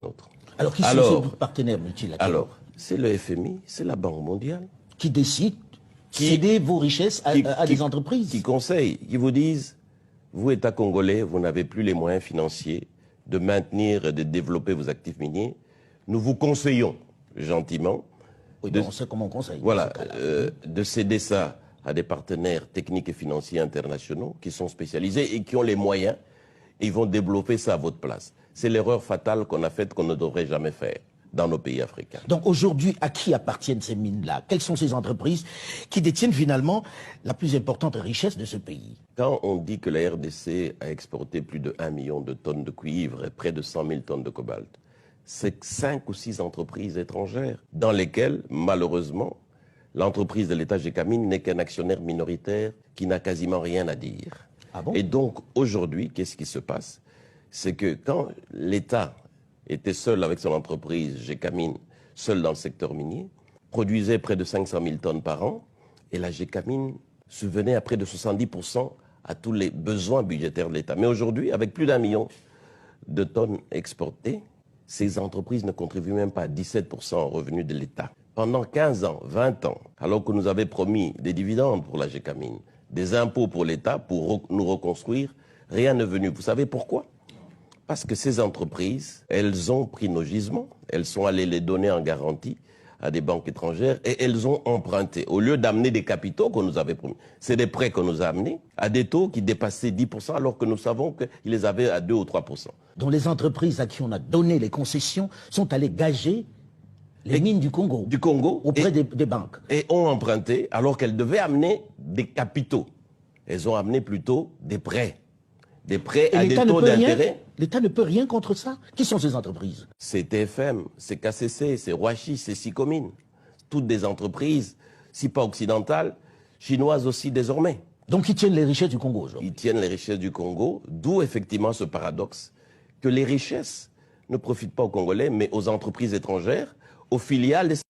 Autre. Alors, qui sont ces partenaires multilatéraux? Alors, c'est le FMI, c'est la Banque mondiale. Qui décide de céder vos richesses à des entreprises? Qui conseillent, qui vous disent, vous, État congolais, vous n'avez plus les moyens financiers de maintenir et de développer vos actifs miniers. Nous vous conseillons, gentiment, oui, on sait comment on conseille. Voilà, de céder ça à des partenaires techniques et financiers internationaux qui sont spécialisés et qui ont les moyens, et ils vont développer ça à votre place. C'est l'erreur fatale qu'on a faite, qu'on ne devrait jamais faire dans nos pays africains. Donc aujourd'hui, à qui appartiennent ces mines-là? Quelles sont ces entreprises qui détiennent finalement la plus importante richesse de ce pays? Quand on dit que la RDC a exporté plus de 1 million de tonnes de cuivre et près de 100 000 tonnes de cobalt, c'est 5 ou 6 entreprises étrangères dans lesquelles, malheureusement, l'entreprise de l'État Gécamine n'est qu'un actionnaire minoritaire qui n'a quasiment rien à dire. Ah bon? Et donc aujourd'hui, qu'est-ce qui se passe? C'est que quand l'État était seul avec son entreprise Gécamine, seul dans le secteur minier, produisait près de 500 000 tonnes par an, et la Gécamine subvenait à près de 70% à tous les besoins budgétaires de l'État. Mais aujourd'hui, avec plus d'1 million de tonnes exportées, ces entreprises ne contribuent même pas à 17% aux revenus de l'État. Pendant 15 ans, 20 ans, alors que nous avions promis des dividendes pour la Gécamine, des impôts pour l'État pour nous reconstruire, rien n'est venu. Vous savez pourquoi? Parce que ces entreprises, elles ont pris nos gisements, elles sont allées les donner en garantie à des banques étrangères et elles ont emprunté. Au lieu d'amener des capitaux qu'on nous avait promis, c'est des prêts qu'on nous a amenés à des taux qui dépassaient 10% alors que nous savons qu'ils les avaient à 2 ou 3%. Donc les entreprises à qui on a donné les concessions sont allées gager les mines du Congo auprès des banques. Et ont emprunté alors qu'elles devaient amener des capitaux. Elles ont amené plutôt des prêts. Des prêts à des taux d'intérêt. L'État ne peut rien contre ça. Qui sont ces entreprises? C'est TFM, c'est KCC, c'est Roachi, c'est Sicomine. Toutes des entreprises, si pas occidentales, chinoises aussi désormais. Donc ils tiennent les richesses du Congo aujourd'hui? Ils tiennent les richesses du Congo, d'où effectivement ce paradoxe que les richesses ne profitent pas aux Congolais, mais aux entreprises étrangères, aux filiales des